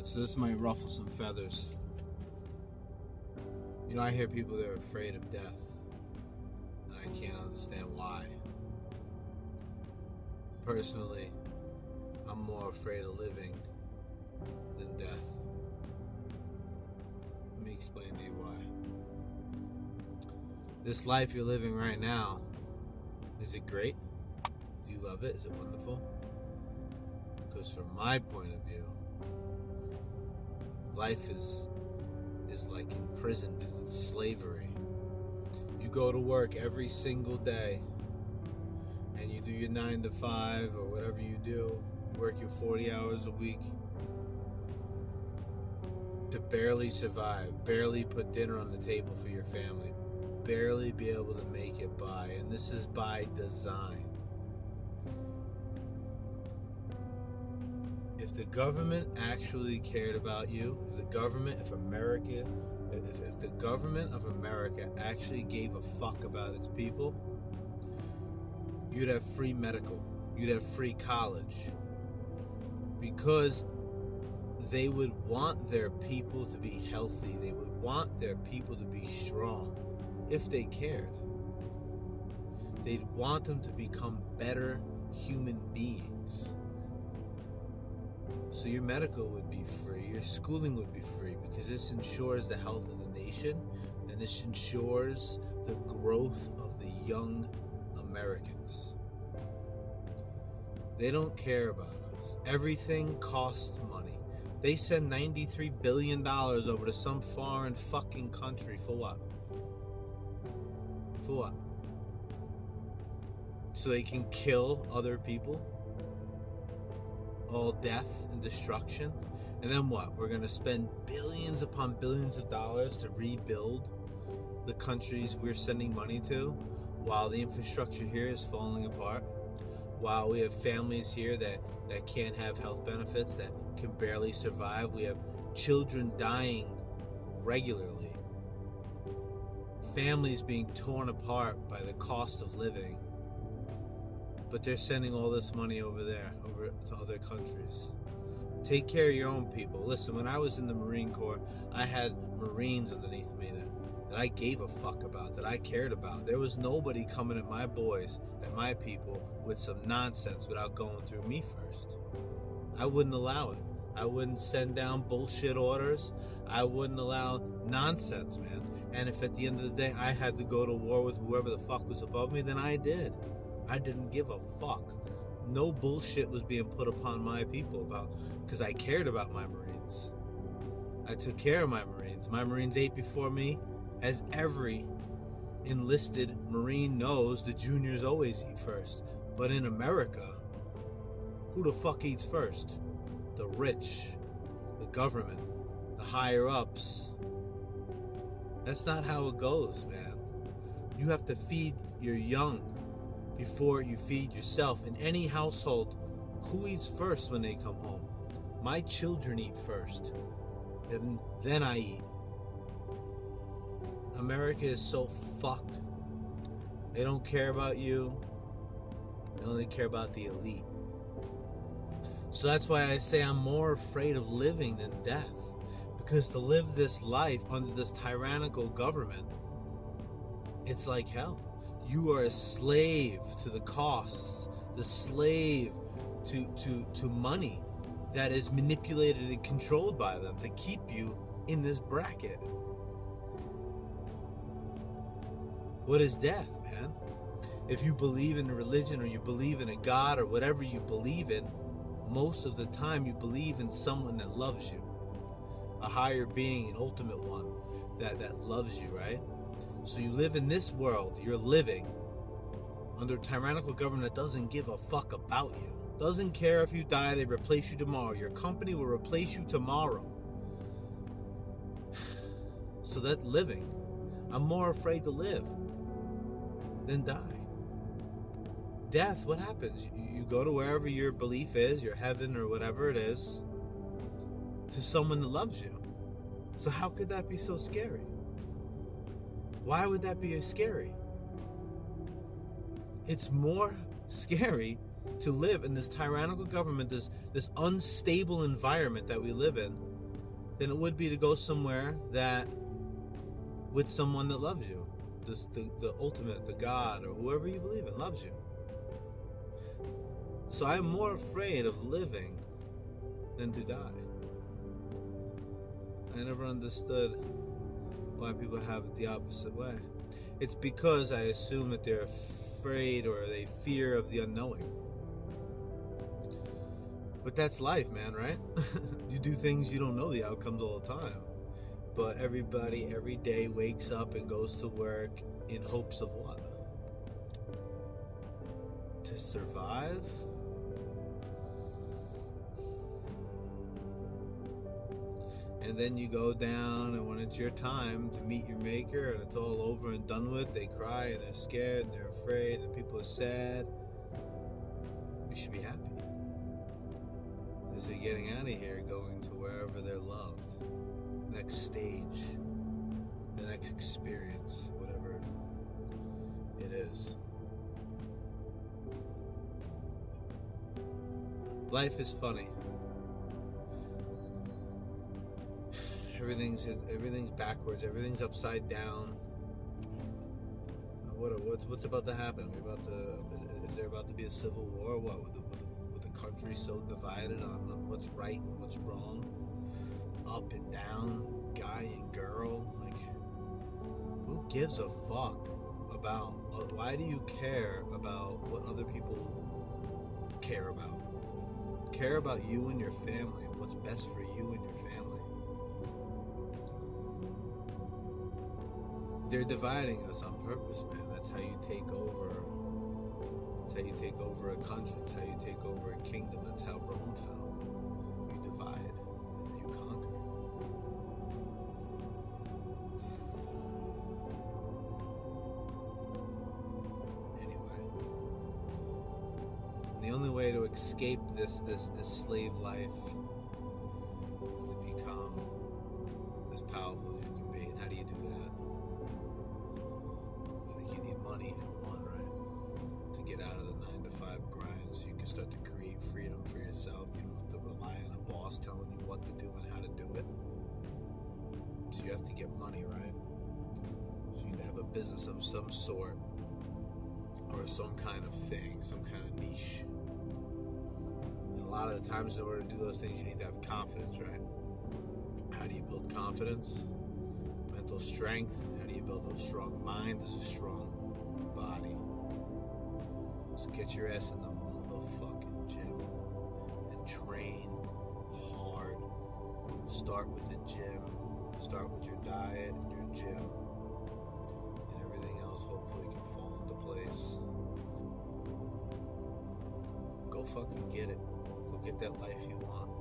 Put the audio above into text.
Alright, so this might ruffle some feathers. You know, I hear people that are afraid of death, and I can't understand why. Personally, I'm more afraid of living than death. Let me explain to you why. This life you're living right now, is it great? Do you love it? Is it wonderful? Because from my point of view, life is like imprisoned in slavery. You go to work every single day and you do your 9 to 5 or whatever you do, work your 40 hours a week to barely survive, barely put dinner on the table for your family, barely be able to make it by, and this is by design. If the government actually cared about you, if the government of America actually gave a fuck about its people, you'd have free medical, you'd have free college, because they would want their people to be healthy, they would want their people to be strong. If they cared, they'd want them to become better human beings. So your medical would be free, your schooling would be free, because this ensures the health of the nation, and this ensures the growth of the young Americans. They don't care about us. Everything costs money. They send $93 billion over to some foreign fucking country for what? For what? So they can kill other people? All death and destruction? And then what? We're going to spend billions upon billions of dollars to rebuild the countries we're sending money to, while the infrastructure here is falling apart, while we have families here that can't have health benefits, that can barely survive. We have children dying regularly, families being torn apart by the cost of living, but they're sending all this money over there, over to other countries. Take care of your own people. Listen, when I was in the Marine Corps, I had Marines underneath me that I gave a fuck about, that I cared about. There was nobody coming at my boys, at my people, with some nonsense without going through me first. I wouldn't allow it. I wouldn't send down bullshit orders. I wouldn't allow nonsense, man. And if at the end of the day I had to go to war with whoever the fuck was above me, then I did. I didn't give a fuck. No bullshit was being put upon my people because I cared about my Marines. I took care of my Marines. My Marines ate before me, as every enlisted Marine knows. The juniors always eat first. But in America, who the fuck eats first? The rich, the government, the higher ups. That's not how it goes, man. You have to feed your young before you feed yourself. In any household, who eats first when they come home? My children eat first, and then I eat. America is so fucked. They don't care about you. They only care about the elite. So that's why I say I'm more afraid of living than death. Because to live this life under this tyrannical government, it's like hell. You are a slave to the costs, the slave to money that is manipulated and controlled by them to keep you in this bracket. What is death, man? If you believe in a religion, or you believe in a God, or whatever you believe in, most of the time you believe in someone that loves you. A higher being, an ultimate one that loves you, right? So you live in this world, you're living under a tyrannical government that doesn't give a fuck about you. Doesn't care if you die, they replace you tomorrow. Your company will replace you tomorrow. So that living, I'm more afraid to live than die. Death, what happens? You go to wherever your belief is, your heaven or whatever it is, to someone that loves you. So how could that be so scary? Why would that be scary? It's more scary to live in this tyrannical government, this unstable environment that we live in, than it would be to go somewhere that with someone that loves you. The ultimate, the God, or whoever you believe in loves you. So I'm more afraid of living than to die. I never understood why people have it the opposite way. It's because I assume that they're afraid or they fear of the unknowing. But that's life, man, right? You do things you don't know the outcomes all the time. But everybody every day wakes up and goes to work in hopes of what? To survive? And then you go down, and when it's your time to meet your maker and it's all over and done with, they cry and they're scared and they're afraid and people are sad. You should be happy. As they're getting out of here, going to wherever they're loved. Next stage, the next experience, whatever it is. Life is funny. Everything's backwards. Everything's upside down. What's about to happen? Is there about to be a civil war? What with the country so divided on what's right and what's wrong? Up and down, guy and girl, like, who gives a fuck about, why do you care about what other people care about? Care about you and your family and what's best for you and your family. They're dividing us on purpose, man. That's how you take over. That's how you take over a country. That's how you take over a kingdom. That's how Rome fell. You divide and then you conquer. The only way to escape this slave life is to become as powerful as you can be. And how do you do that? I think you need money for one, right? To get out of the 9-to-5 grind, so you can start to create freedom for yourself. You don't have to rely on a boss telling you what to do and how to do it. So you have to get money, right? So you have a business of some sort, or some kind of thing, some kind of niche. And a lot of the times, in order to do those things, you need to have confidence, right? How do you build confidence? Mental strength. How do you build a strong mind? There's a strong body. So get your ass in the motherfucking gym and train hard. Start with the gym. Start with your diet and your gym. And everything else hopefully can fall into place. Go fucking get it. Go get that life you want.